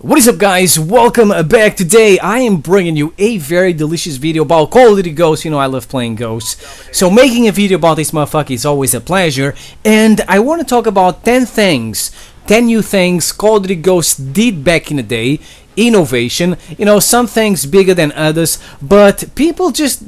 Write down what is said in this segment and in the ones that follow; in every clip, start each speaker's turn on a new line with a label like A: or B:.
A: What is up, guys? Welcome back. Today I am bringing you a very delicious video about Call of Duty Ghosts. You know I love playing Ghosts, so making a video about this motherfucker is always a pleasure. And I want to talk about 10 things, 10 new things Call of Duty Ghosts did back in the day. Innovation, you know, some things bigger than others, but people just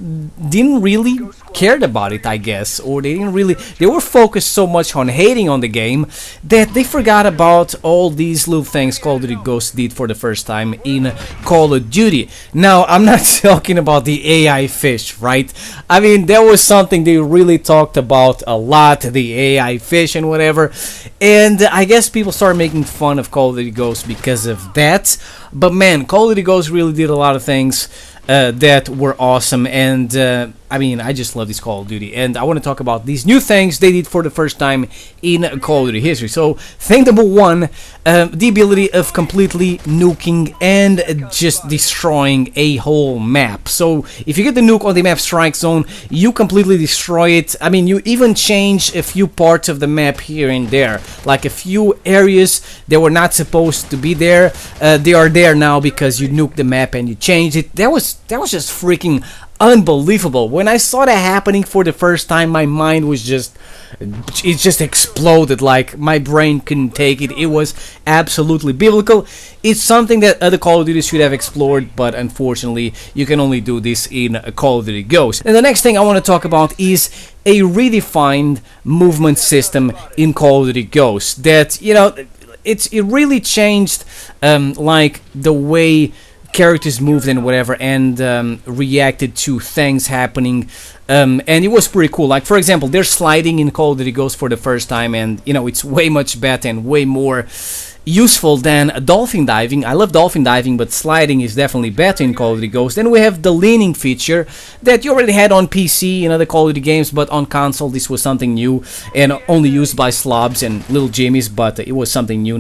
A: didn't really cared about it, I guess, or they were focused so much on hating on the game that they forgot about all these little things Call of Duty Ghosts did for the first time in Call of Duty. Now, I'm not talking about the AI fish, right? I mean, that was something they really talked about a lot, the AI fish and whatever, and I guess people started making fun of Call of Duty Ghosts because of that. But man, Call of Duty Ghosts really did a lot of things that were awesome, and I mean, I just love this Call of Duty, and I want to talk about these new things they did for the first time in Call of Duty history. So, thing number one, the ability of completely nuking and just destroying a whole map. So, if you get the nuke on the map strike zone, you completely destroy it. I mean, you even change a few parts of the map here and there, like a few areas that were not supposed to be there. They are there now because you nuked the map and you changed it. That was just freaking unbelievable. When I saw that happening for the first time, my mind was just exploded. Like, my brain couldn't take it. It was absolutely biblical. It's something that other Call of Duty should have explored, but unfortunately you can only do this in Call of Duty Ghosts. And the next thing I want to talk about is a redefined movement system in Call of Duty Ghosts that, you know, it really changed like the way characters moved and whatever, and reacted to things happening, and it was pretty cool. Like, for example, they're sliding in Call of Duty Ghosts for the first time, and you know, it's way much better and way more useful than dolphin diving. I love dolphin diving, but sliding is definitely better in Call of Duty Ghosts. Then we have the leaning feature that you already had on PC in other Call of Duty games, but on console this was something new and only used by slobs and little jimmies, but it was something new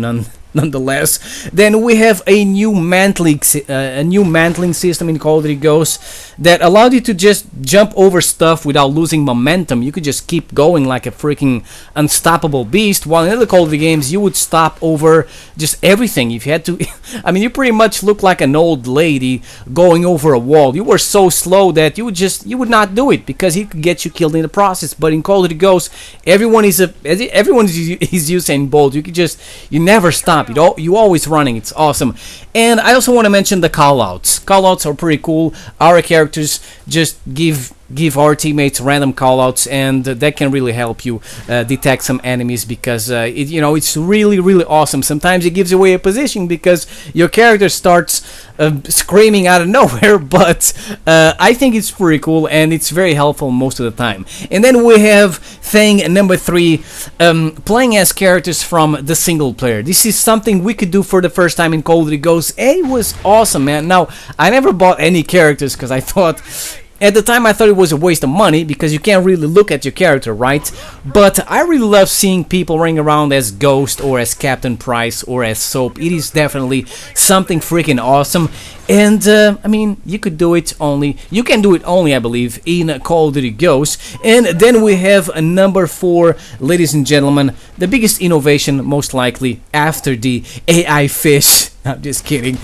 A: nonetheless. Then we have a new mantling system in Call of Duty Ghosts that allowed you to just jump over stuff without losing momentum. You could just keep going like a freaking unstoppable beast, while in other Call of Duty games you would stop over just everything. If you had to I mean, you pretty much look like an old lady going over a wall. You were so slow that you would not do it because he could get you killed in the process. But in Call of Duty Ghosts, everyone is Usain Bolt. You never stop. You always running. It's awesome. And I also want to mention the callouts. Callouts are pretty cool. Our characters just give our teammates random callouts, and that can really help you detect some enemies, because it's really awesome. Sometimes it gives away a position because your character starts screaming out of nowhere, but I think it's pretty cool and it's very helpful most of the time. And then we have thing number 3, playing as characters from the single player. This is something we could do for the first time in Call of Duty Ghosts. It was awesome, man. Now, I never bought any characters because I thought, at the time I thought it was a waste of money because you can't really look at your character, right? But I really love seeing people running around as Ghost or as Captain Price or as Soap. It is definitely something freaking awesome. And I mean, you can do it only, I believe, in Call of Duty Ghosts. And then we have a number 4, ladies and gentlemen, the biggest innovation most likely after the AI fish. I'm just kidding.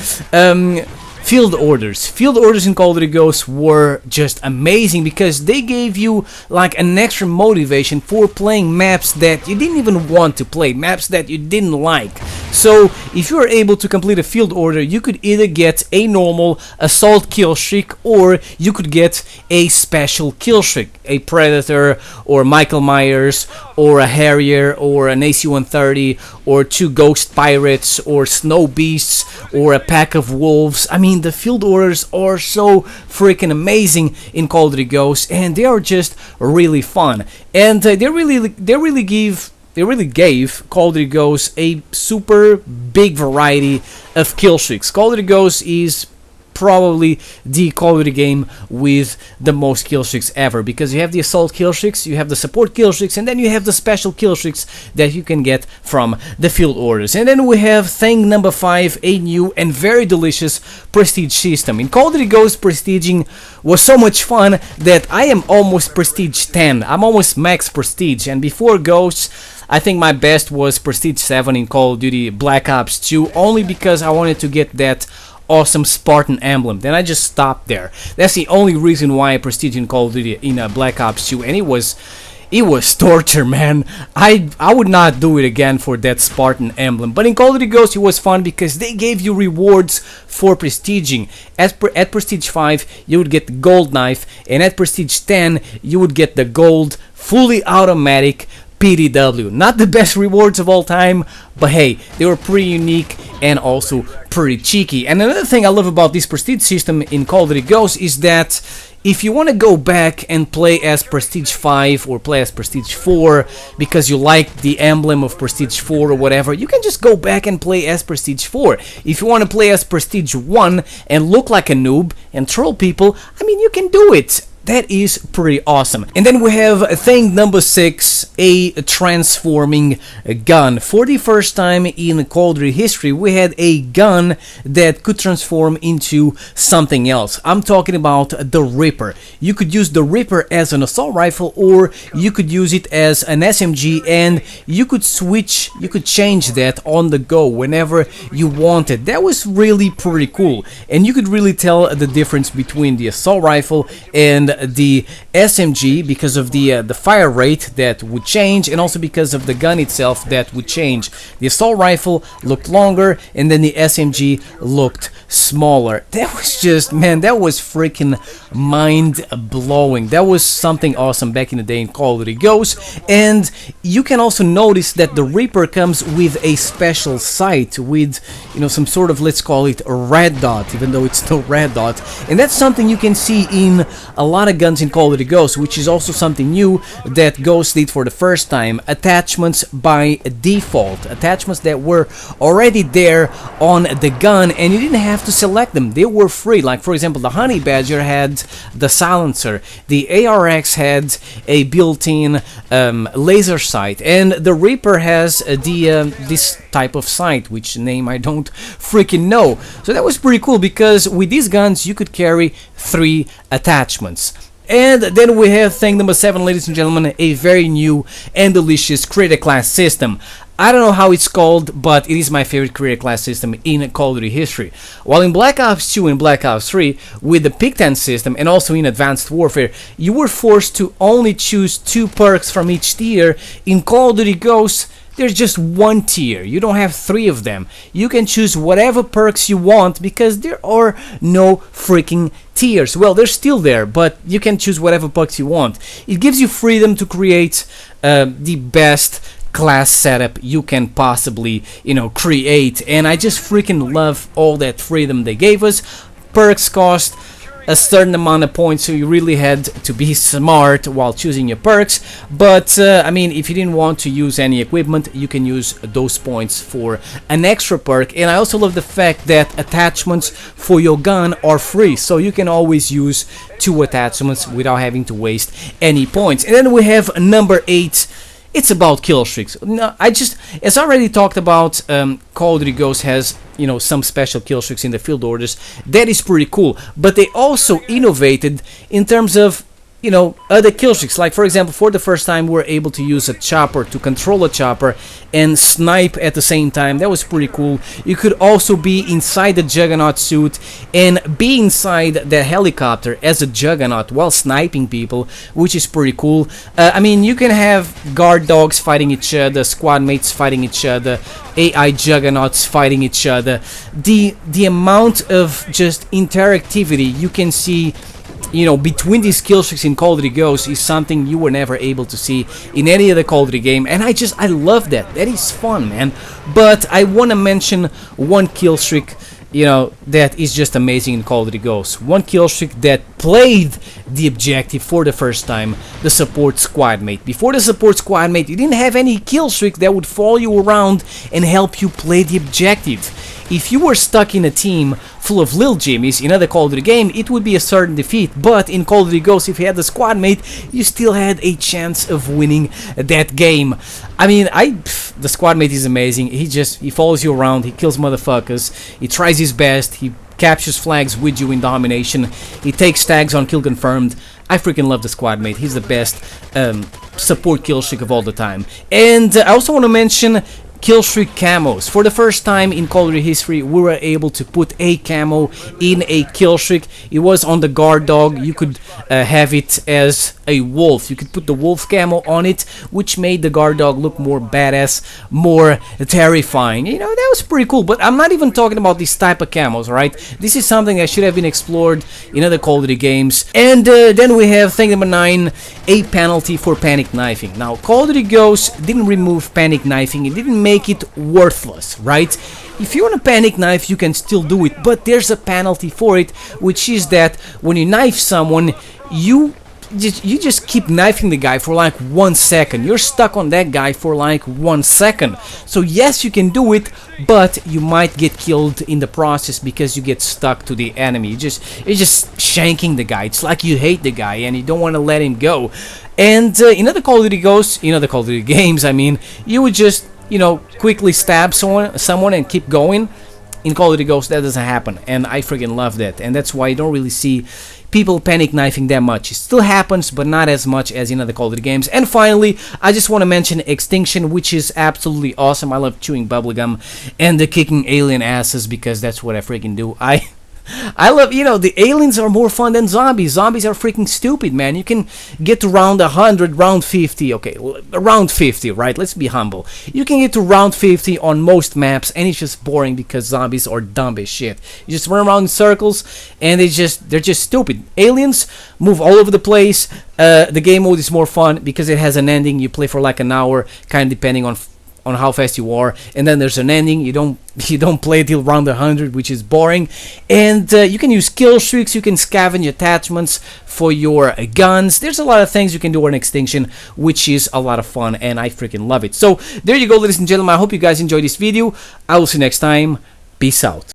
A: Field orders. Field orders in Call of Duty Ghosts were just amazing because they gave you like an extra motivation for playing maps that you didn't even want to play, maps that you didn't like. So if you were able to complete a field order, you could either get a normal assault kill streak, or you could get a special kill streak, a Predator or Michael Myers or a Harrier or an AC-130 or 2 Ghost Pirates or Snow Beasts or a pack of wolves. I mean, the field orders are so freaking amazing in Call of Duty Ghosts, and they are just really fun. And they really gave Call of Duty Ghosts a super big variety of kill streaks. Call of Duty Ghosts is probably the Call of Duty game with the most kill streaks ever, because you have the assault kill streaks, you have the support kill streaks, and then you have the special kill streaks that you can get from the field orders. And then we have thing number 5, a new and very delicious prestige system. In Call of Duty Ghosts, prestiging was so much fun that I am almost prestige 10. I'm almost max prestige, and before Ghosts I think my best was Prestige 7 in Call of Duty Black Ops 2, only because I wanted to get that awesome Spartan emblem. Then I just stopped there. That's the only reason why I Prestige in Call of Duty in Black Ops 2, and it was torture, man. I would not do it again for that Spartan emblem. But in Call of Duty Ghosts, it was fun because they gave you rewards for prestiging. At Prestige 5, you would get the gold knife, and at Prestige 10, you would get the gold fully automatic PDW. Not the best rewards of all time, but hey, they were pretty unique and also pretty cheeky. And another thing I love about this prestige system in Call of Duty Ghosts is that if you want to go back and play as Prestige 5 or play as Prestige 4 because you like the emblem of Prestige 4 or whatever, you can just go back and play as Prestige 4. If you want to play as Prestige 1 and look like a noob and troll people, I mean, you can do it. That is pretty awesome. And then we have thing number 6, a transforming gun. For the first time in Call of Duty history, we had a gun that could transform into something else. I'm talking about the Ripper. You could use the Ripper as an assault rifle, or you could use it as an SMG, and you could switch, you could change that on the go whenever you wanted. That was really pretty cool, and you could really tell the difference between the assault rifle and the SMG because of the fire rate that would change, and also because of the gun itself that would change. The assault rifle looked longer, and then the SMG looked smaller. That was just, man, that was freaking mind-blowing. That was something awesome back in the day in Call of Duty Ghosts. And you can also notice that the Reaper comes with a special sight with, you know, some sort of, let's call it a red dot, even though it's still red dot. And that's something you can see in a lot of guns in Call of Duty Ghosts, which is also something new that Ghosts did for the first time. Attachments by default, attachments that were already there on the gun and you didn't have to select them. They were free. Like, for example, the Honey Badger had the silencer, the ARX had a built-in laser sight, and the Reaper has this type of sight, which name I don't freaking know. So that was pretty cool because with these guns you could carry 3 attachments. And then we have thing number 7, ladies and gentlemen, a very new and delicious creator class system. I don't know how it's called, but it is my favorite creator class system in Call of Duty history. While in Black Ops 2 and Black Ops 3, with the Pick-10 system and also in Advanced Warfare, you were forced to only choose 2 perks from each tier. In Call of Duty Ghosts, there's just 1 tier. You don't have 3 of them. You can choose whatever perks you want because there are no freaking tiers. Well, they're still there, but you can choose whatever perks you want. It gives you freedom to create the best class setup you can possibly, you know, create. And I just freaking love all that freedom they gave us. Perks cost a certain amount of points, so you really had to be smart while choosing your perks. But I mean, if you didn't want to use any equipment, you can use those points for an extra perk. And I also love the fact that attachments for your gun are free, so you can always use 2 attachments without having to waste any points. And then we have number 8. It's about kill streaks. No, as I already talked about, Call of Duty Ghosts has, you know, some special kill streaks in the field orders. That is pretty cool. But they also innovated in terms of, you know, other kill streaks. Like, for example, for the first time, we're able to use a chopper to control a chopper and snipe at the same time. That was pretty cool. You could also be inside the Juggernaut suit and be inside the helicopter as a Juggernaut while sniping people, which is pretty cool. I mean, you can have guard dogs fighting each other, squad mates fighting each other, AI Juggernauts fighting each other. The amount of just interactivity you can see, you know, between these kill streaks in Call of Duty Ghosts is something you were never able to see in any other Call of Duty game, and I love that. That is fun, man. But I want to mention one kill streak, you know, that is just amazing in Call of Duty Ghosts. One kill streak that played the objective for the first time, the support squad mate. Before the support squad mate, you didn't have any kill streak that would follow you around and help you play the objective. If you were stuck in a team full of Lil Jimmies in other Call of Duty game, it would be a certain defeat. But in Call of Duty Ghosts, if you had the squad mate, you still had a chance of winning that game. I mean, the squad mate is amazing. He follows you around, he kills motherfuckers, he tries his best, he captures flags with you in domination, he takes tags on kill confirmed. I freaking love the squad mate. He's the best support kill streak of all the time. And I also want to mention kill streak camos. For the first time in Call of Duty history, we were able to put a camo in a kill streak. It was on the guard dog. You could have it as a wolf. You could put the wolf camo on it, which made the guard dog look more badass, more terrifying. You know, that was pretty cool. But I'm not even talking about this type of camos, right? This is something that should have been explored in other Call of Duty games. And then we have thing number 9, a penalty for panic knifing. Now, Call of Duty Ghosts didn't remove panic knifing. It didn't make it worthless, right? If you want to panic knife, you can still do it, but there's a penalty for it, which is that when you knife someone, you just keep knifing the guy for like 1 second. You're stuck on that guy for like 1 second. So yes, you can do it, but you might get killed in the process because you get stuck to the enemy. You're just shanking the guy. It's like you hate the guy and you don't want to let him go. And in other Call of Duty Ghosts, in other Call of Duty games, I mean, you would just, you know, quickly stab someone and keep going. In Call of Duty Ghosts, that doesn't happen, and I freaking love that. And that's why you don't really see people panic knifing that much. It still happens, but not as much as in other Call of Duty games. And finally, I just want to mention Extinction, which is absolutely awesome. I love chewing bubblegum and the kicking alien asses because that's what I freaking do. I love, you know, the aliens are more fun than zombies. Zombies are freaking stupid, man. You can get to round 100, round 50, okay, round 50, right? Let's be humble. You can get to round 50 on most maps, and it's just boring because zombies are dumb as shit. You just run around in circles, and they're just stupid. Aliens move all over the place. The game mode is more fun because it has an ending. You play for like an hour, kind of depending on how fast you are, and then there's an ending. You don't play till round 100, which is boring. And you can use kill streaks, you can scavenge attachments for your guns. There's a lot of things you can do on Extinction, which is a lot of fun, and I freaking love it. So there you go, ladies and gentlemen. I hope you guys enjoyed this video. I will see you next time. Peace out.